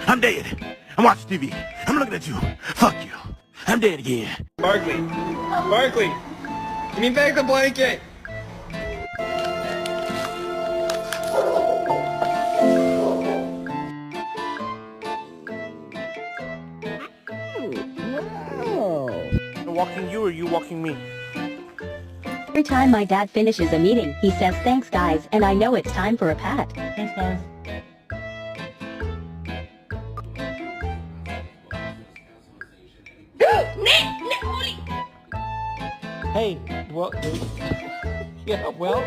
I'm dead. I'm watching TV. I'm looking at you. Fuck you. I'm dead again. Barkley. Barkley. Give me back the blanket. Walking you or you walking me? Every time my dad finishes a meeting, he says thanks guys, and I know it's time for a pat. Thanks, guys. Hey, well, yeah, well.